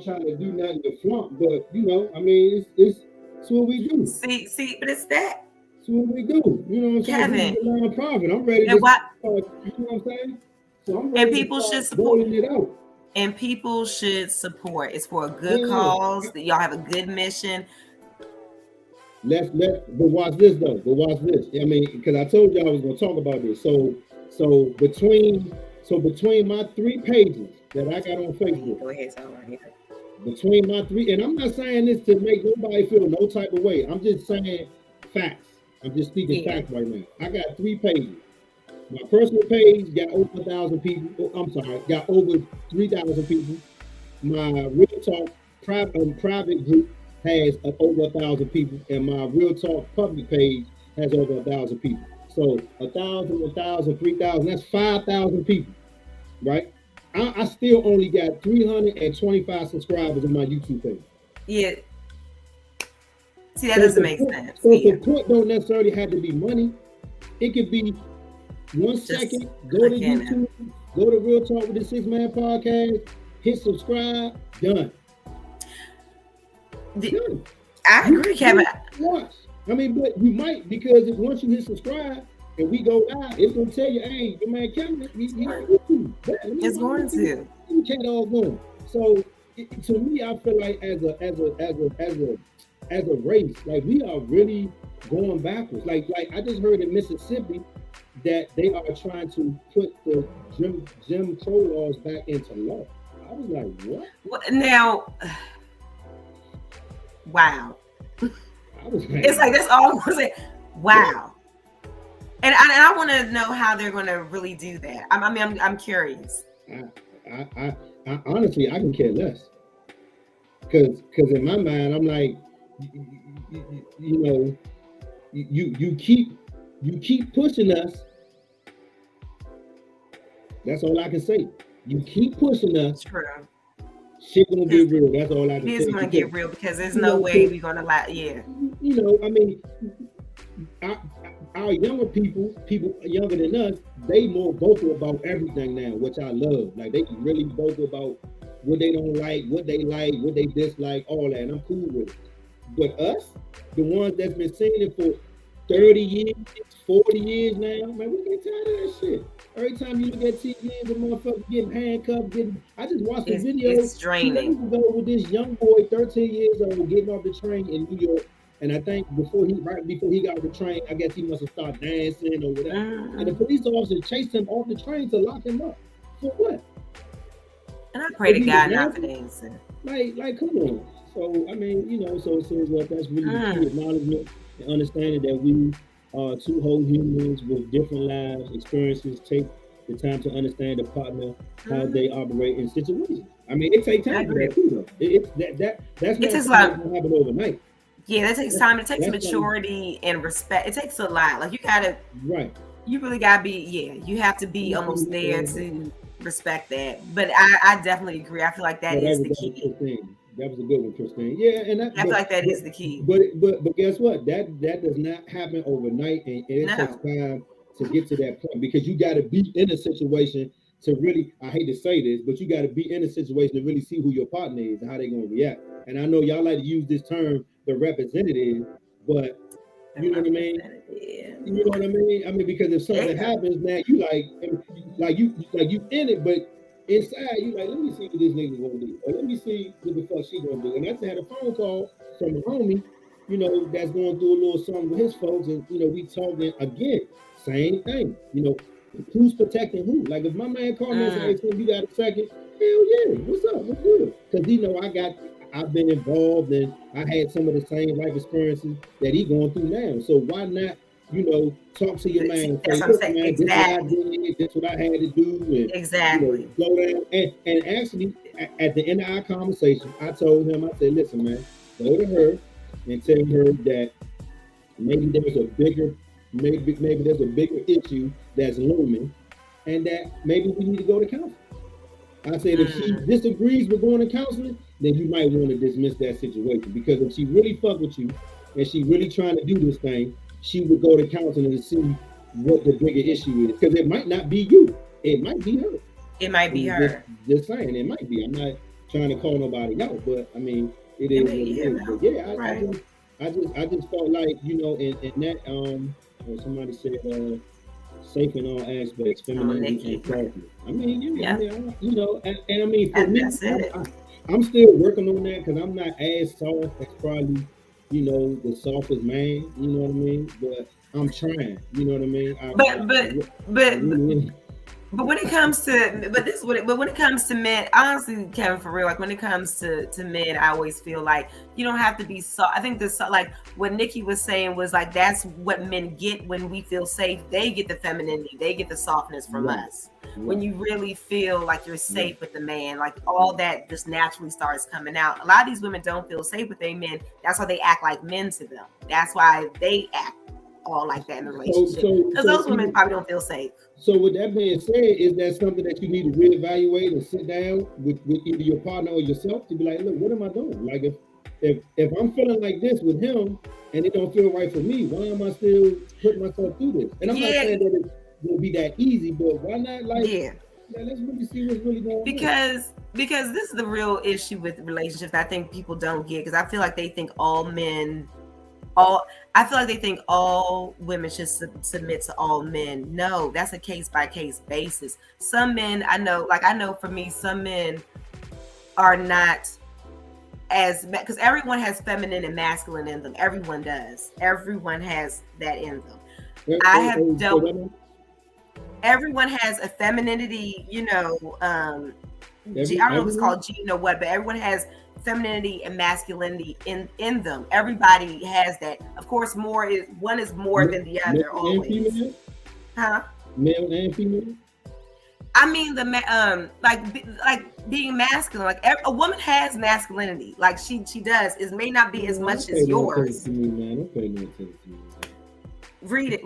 trying to do nothing to flunk, but I mean, it's what we do. See, but it's that. It's what we do. You know what I'm saying? Kevin, nonprofit. I'm ready to you know what I'm saying? So I'm ready and people should support it out. And people should support. It's for a good cause. Y'all have a good mission. but watch this though. But watch this. I mean, because I told you I was going to talk about this. So between my 3 pages that I got on Facebook, go ahead, tell her. between my 3, and I'm not saying this to make nobody feel no type of way. I'm just saying facts. I'm just speaking facts right now. I got 3 pages. My personal page got over 1,000 people. I'm sorry, got over 3,000 people. My Real Talk private group has over 1,000 people, and my Real Talk public page has over 1,000 people. So 1,000, 1,000, 3,000, that's 5,000 people, right? I still only got 325 subscribers on my YouTube page. Yeah. See, that doesn't make sense. So support don't necessarily have to be money. It could be 1 second, go to YouTube, go to Real Talk with the 6 Man Podcast, hit subscribe, done. I agree, Kevin. Watch. I mean, but you might, because once you hit subscribe and we go live, it's gonna tell you, hey, your man Kevin, it's going to. You can't all go. So to me, I feel like as a race, like we are really going backwards. Like I just heard in Mississippi that they are trying to put the Jim Crow laws back into law. I was like, what? Now, wow. I was like, it's like, that's all I was like, wow. And I want to know how they're going to really do that. I'm curious. I honestly, I can care less. Because in my mind, I'm like, you know, you keep pushing us. That's all I can say. You keep pushing us. True. Shit gonna get real. That's all I can say. It is gonna get real because there's no way we're gonna You know, I mean, our younger people younger than us, they more vocal about everything now, which I love. Like they really vocal about what they don't like, what they dislike, all that. And I'm cool with it. But us, the ones that's been saying it for 30 years, 40 years now, man, we get tired of that shit. Every time you look at TV, the motherfuckers getting handcuffed, I just watched the video. It's draining. Ago with this young boy, 13 years old, getting off the train in New York. And I think right before he got off the train, I guess he must have started dancing or whatever. And the police officer chased him off the train to lock him up. For what? And I pray to God not for dancing. Like, come on. So, I mean, you know, so it says what that's really the key acknowledgement and understanding that we are 2 whole humans with different lives, experiences. Take the time to understand the partner, how they operate in situations. I mean, it takes time for that too, though. That's not going to happen overnight. Yeah, that takes time. It takes maturity and respect. It takes a lot. Like you gotta, you really gotta be. Yeah, you have to be almost there to respect that. But I definitely agree. I feel like that is the key. That was a good one, Christine. Yeah, and I feel like that is the key. But guess what? That does not happen overnight, and it takes time to get to that point because you got to be in a situation to really. I hate to say this, but you got to be in a situation to really see who your partner is and how they're going to react. And I know y'all like to use this term, the representative, but you know what I mean? You know what I mean? I mean, because if something happens now, you you in it, but inside you like, let me see what this nigga gonna do, or let me see what the fuck she gonna do. And I just had a phone call from a homie, you know, that's going through a little something with his folks, and you know, we talking again, same thing. You know, who's protecting who? Like if my man called me and said, "Hey, you got a second?" Hell yeah, what's up? What's good? Because you know, I've been involved and I had some of the same life experiences that he going through now. So why not, you know, talk to your man? That's what I'm saying. Exactly. That's what I had to do. And, exactly. You know, go down. And actually, at the end of our conversation, I told him, I said, listen, man, go to her and tell her that maybe there's a bigger issue that's looming and that maybe we need to go to counseling. I said, if she disagrees with going to counseling, then you might want to dismiss that situation, because if she really fuck with you and she really trying to do this thing, she would go to counseling to see what the bigger issue is, because it might not be you, it might be her. It might be her. Just saying, it might be. I'm not trying to call nobody out, but I mean, it is what it is. But yeah, I just felt like, you know, in that somebody said safe in all aspects, femininity and softness. I mean, you know, and I mean, for me, I'm still working on that because I'm not as soft as probably you know, the softest man, you know what I mean? But I'm trying, you know what I mean? But when it comes to, but when it comes to men, honestly, Kevin, for real, like when it comes to men, I always feel like you don't have to be so. I think this, like what Nikki was saying was like that's what men get when we feel safe. They get the femininity, they get the softness from us. When you really feel like you're safe with the man, like all that just naturally starts coming out. A lot of these women don't feel safe with their men. That's why they act like men to them. That's why they act all like that in the relationship. Because those women probably don't feel safe. So with that being said, is that something that you need to reevaluate and sit down with either your partner or yourself to be like, look, what am I doing? Like if I'm feeling like this with him and it don't feel right for me, why am I still putting myself through this? And I'm not saying that it will be that easy, but why not like let's really see what's really going on. Because this is the real issue with relationships I think people don't get, because I feel like they think I feel like they think all women should submit to all men. No, that's a case-by-case basis. Some men, I know for me, some men are not as, because everyone has feminine and masculine in them. Everyone does. Everyone has that in them. Everyone has a femininity, you know, I don't know if it's called gene or what, but everyone has femininity and masculinity in them. Everybody has that. Of course, one is more than the other always. Huh? Male and female. I mean like being masculine. Like a woman has masculinity. Like she does. It may not be as much as yours. Read it.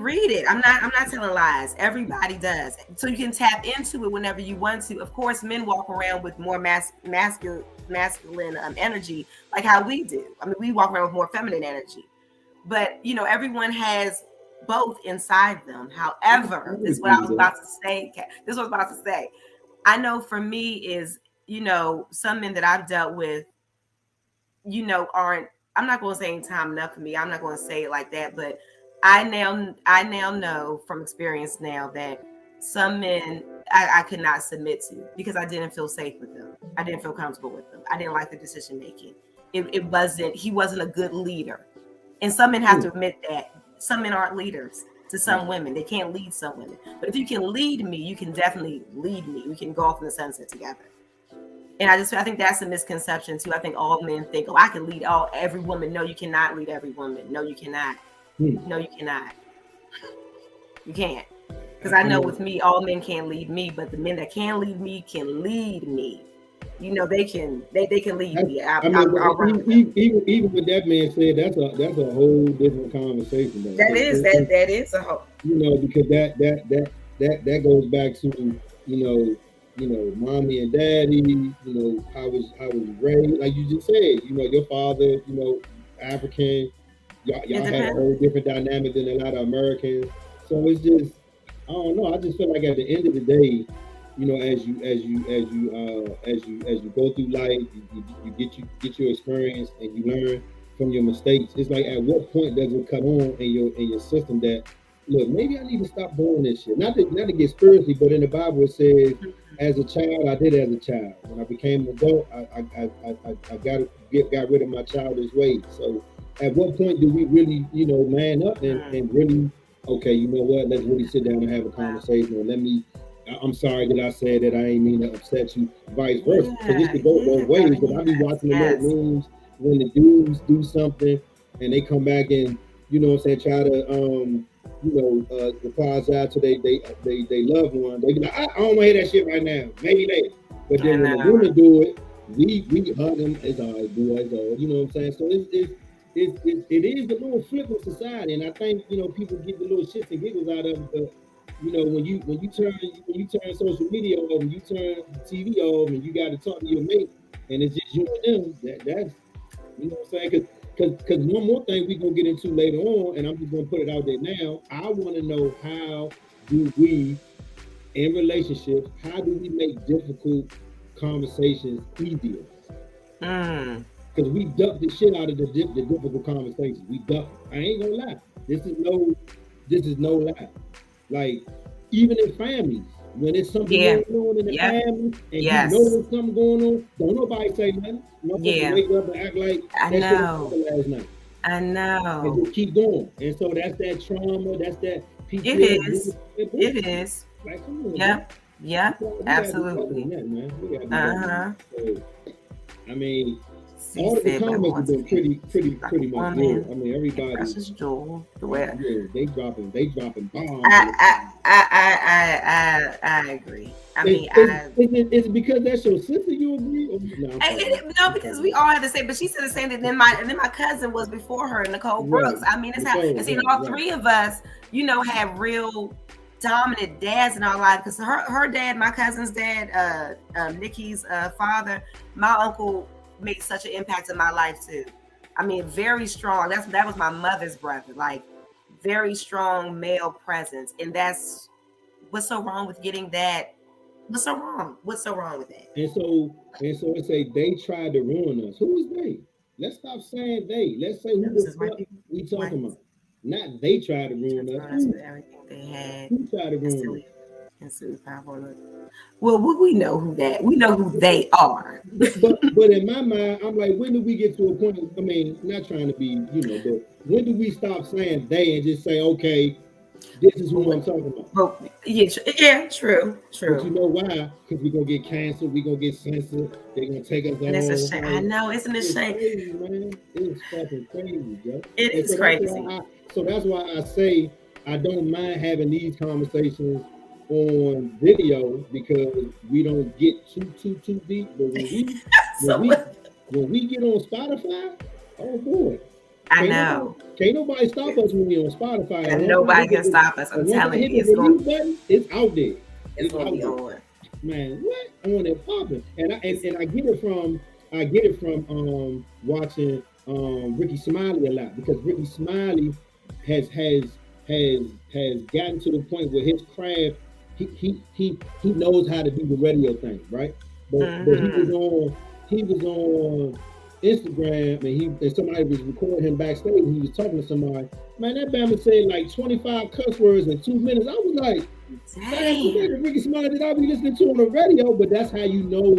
I'm not telling lies. Everybody does. So you can tap into it whenever you want to. Of course, men walk around with more masculine energy, like how we do. I mean, we walk around with more feminine energy. But you know, everyone has both inside them. However, this is what I was about to say. I know for me is, you know, some men that I've dealt with, you know, I'm not going to say ain't time enough for me. I'm not going to say it like that, but I now know from experience now that some men I could not submit to because I didn't feel safe with them. I didn't feel comfortable with them. I didn't like the decision making. He wasn't a good leader. And some men have to admit that. Some men aren't leaders to some women. They can't lead some women. But if you can lead me, you can definitely lead me. We can go off in the sunset together. And I think that's a misconception too. I think all men think, oh, I can lead every woman. No, you cannot lead every woman. No, you cannot. No, you cannot. You can't. Because I know with me, all men can't lead me, but the men that can lead me can lead me. You know, they can lead me. Even with that man said, that's a whole different conversation. Though. That is a whole. You know, because that goes back to you know, mommy and daddy. You know, how was raised. Like you just said, you know, your father, you know, African. Y'all had a whole different dynamic than a lot of Americans. So it's just, I don't know. I just feel like at the end of the day, you know, as you go through life, you get your experience and you learn from your mistakes. It's like, at what point does it come on in your system that, look, maybe I need to stop doing this shit. Not to get spiritually, but in the Bible it says, as a child, I did as a child. When I became an adult, I got rid of my childish ways. So at what point do we really, you know, man up and really, okay, you know what, let's really sit down and have a conversation. Or I'm sorry that I said that, I ain't mean to upset you, vice versa. Because this could go both ways. But I be watching the little memes when the dudes do something and they come back and, you know what I'm saying, try to, apologize to they loved one. They be like, I don't want to hear that shit right now. Maybe later. But then when the women do it, we hug them. It's all right, boy. It's all right. You know what I'm saying? So it is the little flip of society, and I think, you know, people get the little shits and giggles out of it. But you know, when you turn social media off and you turn TV off and you got to talk to your mate and it's just you and them, that's, you know what I'm saying? Because one more thing we're gonna get into later on, and I'm just gonna put it out there now. I want to know, how do we, in relationships, how do we make difficult conversations easier? Because we duck the shit out of the difficult conversations. We duck. I ain't gonna lie. This is no lie. Like, even in families, when it's something going on in the family, and you know there's something going on, don't nobody say nothing. Nobody wake up and act like I know. Last night. I know. And just keep going. And so that's that trauma. That's that PTSD. It is. Like, come on. Yeah. Yeah. Absolutely. So, I mean, all the comments have been pretty much good. I mean, everybody. This is Joel. The way they dropping bombs. I agree. I mean, is it because that's your sister? You agree? Or, no, because we all had to say. But she said the same thing. And then my cousin was before her, Nicole Brooks. Right. I mean, all three of us, have real dominant dads in our life. Because her dad, my cousin's dad, Nikki's father, my uncle made such an impact in my life too. I mean, very strong. That was my mother's brother, like very strong male presence. And that's what's so wrong with getting that. What's so wrong with that? And so it say they tried to ruin us. Who is they? Let's stop saying they. Let's say who the fuck we talking about. Not they tried to ruin us. Everything they had. Who tried to ruin us? Well, we know who they are. but in my mind, I'm like, when do we get to a point? I mean, not trying to be, but when do we stop saying they and just say, okay, this is who I'm talking about? Well, yeah, true. But you know why? Because we're gonna get canceled, we're gonna get censored, they're gonna take us and it's a shame. I know, isn't it a shame? Crazy, man. It's fucking crazy, yo. It is crazy. So that's why I say I don't mind having these conversations on video because we don't get too deep. But when we get on Spotify, oh boy. I know. Can't nobody stop us when we're on Spotify. And nobody can stop us. I'm telling you, it's out there. It's gonna be on. Man, what? I want it popping. And I get it from watching Ricky Smiley a lot, because Ricky Smiley has gotten to the point where his craft, he knows how to do the radio thing, right? But he was on Instagram and somebody was recording him backstage and he was talking to somebody. Man, that Bama said like 25 cuss words in 2 minutes. I was like, dang, Ricky Smiley that I be listening to on the radio, but that's how you know.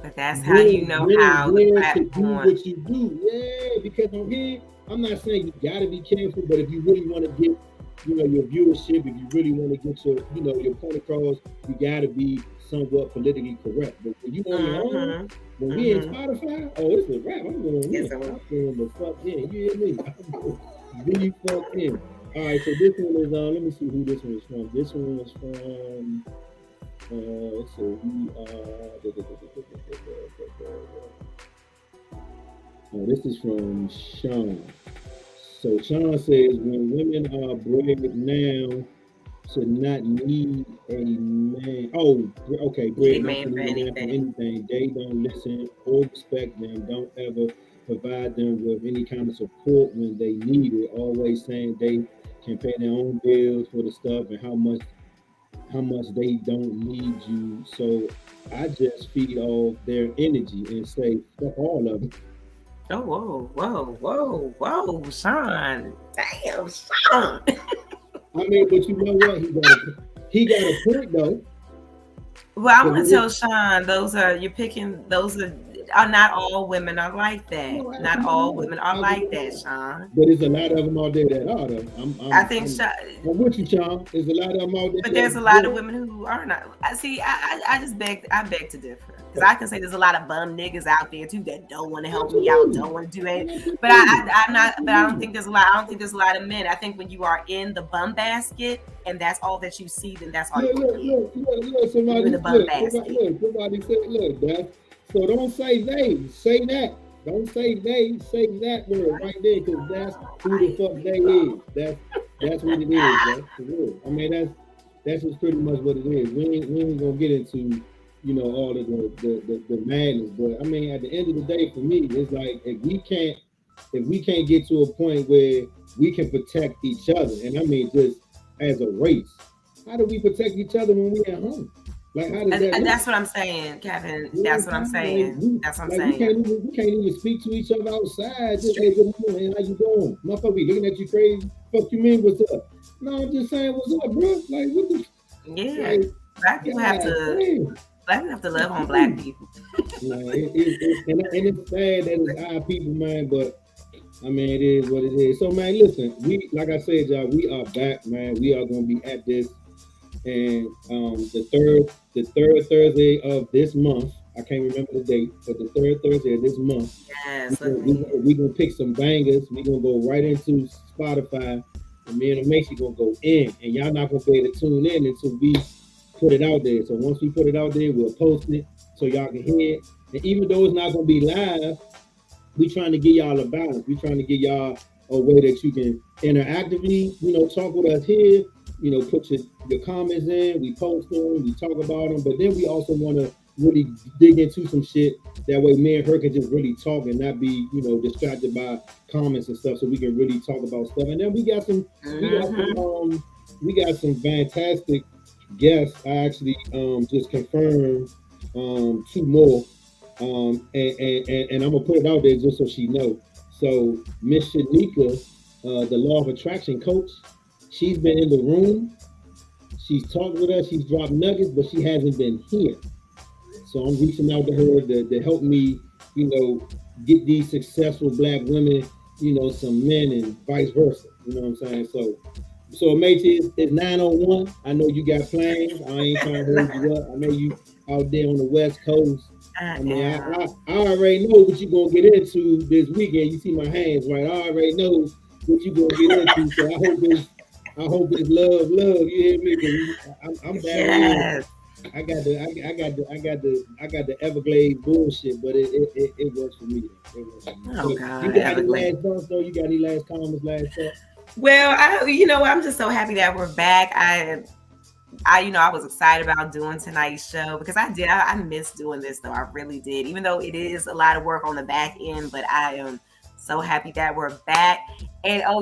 But that's how you know how the platform. To do what you do. Yeah, because on here, I'm not saying you gotta be careful, but if you really want to get your viewership, if you really want to get your point across, you gotta be somewhat politically correct. But when you on your own, when we in Spotify, it's a rap. I'm going in. I'm going the fuck in. You hear me? I'm really fuck in. All right, so this one is let me see who this one is from. This one is from let's see, this is from Sean. So Sean says, when women are bred now to not need a man. Oh, okay, bred not to need a man for anything. They don't listen or respect them. Don't ever provide them with any kind of support when they need it. Always saying they can pay their own bills for the stuff and how much they don't need you. So I just feed off their energy and say, fuck all of it. Oh, whoa, Sean. Damn, Sean. I mean, but you know what? He got a point though. Well, I'm gonna tell Sean, those are not all women are like that. Not all women are like that, Sean. But there's a lot of them out there that are though. I'm with you, Sean. There's a lot of them out there. But there's a lot of women who are not. See, I beg to differ. Because I can say there's a lot of bum niggas out there too that don't want to help me out, don't want to do it. But I don't think there's a lot. I don't think there's a lot of men. I think when you are in the bum basket and that's all that you see, then that's all you get. Somebody in the bum basket. Somebody said, look, that's. So don't say they, say that. Don't say they, say that word right there, because that's who the fuck they is. That's what it is, bro. I mean, that's just pretty much what it is. We ain't gonna get into, all of the madness. But I mean, at the end of the day, for me, it's like if we can't get to a point where we can protect each other, and I mean just as a race, how do we protect each other when we're at home? Like, how does that that's what I'm saying, Kevin. That's what I'm saying. That's what I'm saying. We can't even speak to each other outside. Just, hey, good morning, how you doing? Motherfucker be looking at you crazy. Fuck you mean, what's up? No, I'm just saying, what's up, bro? Like, what the? Yeah, like, black people have to love on black people. Like, and it's sad that it's our people, man. But I mean, it is what it is. So, man, listen, like I said, y'all, we are back, man. We are going to be at this, and the third Thursday of this month. I can't remember the date, but the third Thursday of this month, yes, we're gonna pick some bangers. We're gonna go right into Spotify, and me and Amechi gonna go in, and y'all not gonna be able to tune in until we put it out there. So once we put it out there, we'll post it so y'all can hear it. And even though it's not gonna be live, we trying to give y'all a balance. We trying to give y'all a way that you can interactively, talk with us here. Put your comments in. We post them. We talk about them. But then we also want to really dig into some shit. That way, me and her can just really talk and not be, distracted by comments and stuff. So we can really talk about stuff. And then we got some fantastic guests. I actually just confirmed 2 more. And I'm gonna put it out there just so she knows. So Miss Shanika, the Law of Attraction coach, she's been in the room. She's talked with us. She's dropped nuggets, but she hasn't been here. So I'm reaching out to her to help me, get these successful Black women, some men and vice versa. You know what I'm saying? So Amechi, it's 9:01. I know you got plans. I ain't trying to hold you up. I know you out there on the West Coast. I mean, I already know what you're going to get into this weekend. You see my hands, right? I already know what you're going to get into. So I hope it's love. You hear me? I'm back. Yes. I got the Everglades bullshit, but it works for me. Oh, God. You got any last thoughts, though? You got any last comments, last thoughts? Well, I'm just so happy that we're back. I was excited about doing tonight's show because I miss doing this though. I really did, even though it is a lot of work on the back end, but I am so happy that we're back. And I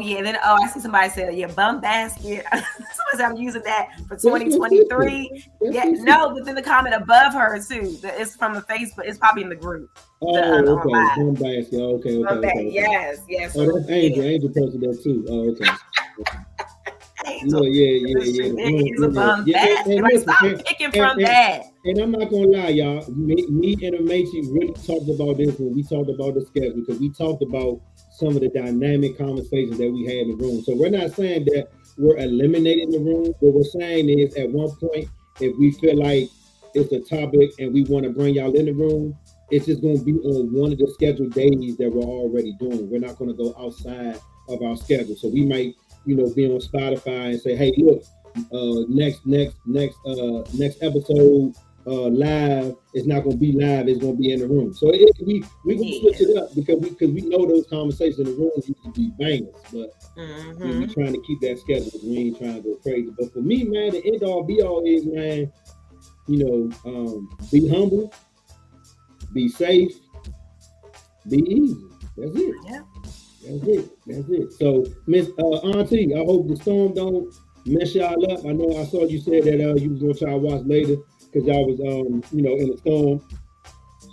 see somebody said, bum basket. Somebody said I'm using that for 2023. But then the comment above her too. It's from the Facebook. It's probably in the group. Okay. Bum basket. Okay. Yes. Oh, that's Angel. Angel posted that too. Oh, okay. Stop picking from that. And I'm not gonna lie, y'all. Me and Amechi really talked about this when we talked about the schedule, because we talked about some of the dynamic conversations that we had in the room. So we're not saying that we're eliminating the room. What we're saying is, at one point, if we feel like it's a topic and we want to bring y'all in the room, it's just going to be on one of the scheduled days that we're already doing. We're not going to go outside of our schedule. So we might, be on Spotify and say, hey, look, next episode live. It's not going to be live. It's going to be in the room. So we can switch it up because we know those conversations in the room used to be bangers, but we're trying to keep that schedule. We ain't trying to go crazy. But for me, man, the end all be all is, man, be humble, be safe, be easy. That's it. Yeah. That's it. So, Miss Auntie, I hope the storm don't mess y'all up. I know I saw you said that you was gonna try to watch later because y'all was in the storm.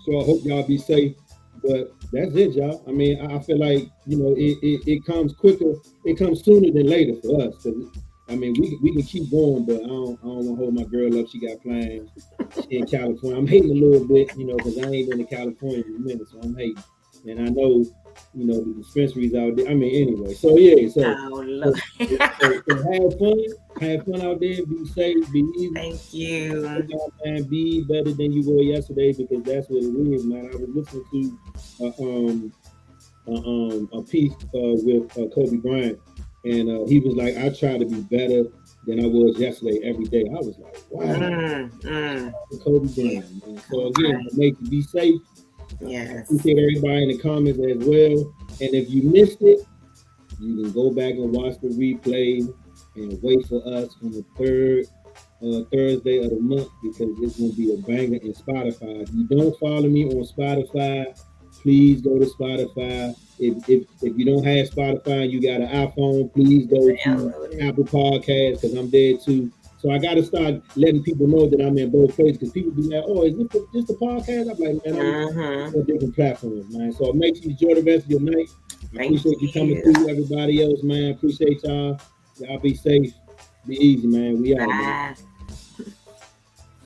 So I hope y'all be safe. But that's it, y'all. I mean, I feel like it comes quicker. It comes sooner than later for us. I mean, we can keep going, but I don't want to hold my girl up. She got plans. She in California. I'm hating a little bit, because I ain't been to California in a minute, so I'm hating. And I know, the dispensaries out there. I mean, anyway. So yeah. So have fun out there. Be safe. Be easy. Thank you. Man, be better than you were yesterday, because that's what it is, man. I was listening to a piece with Kobe Bryant, and he was like, I try to be better than I was yesterday every day. I was like, wow. Kobe Bryant. Man. So again, make you be safe. Yes. Appreciate everybody in the comments as well. And if you missed it, you can go back and watch the replay and wait for us on the third Thursday of the month, because it's going to be a banger in Spotify. If you don't follow me on Spotify, please go to Spotify. If you don't have Spotify and you got an iPhone, please go to Apple Podcasts, because I'm there too. So I got to start letting people know that I'm in both places, because people be like, oh, is this just a podcast? I'm like, man, I'm on different platforms, man. So make sure you enjoy the rest of your night. I appreciate you coming through, everybody else, man. Appreciate y'all. Y'all be safe. Be easy, man. We out, man.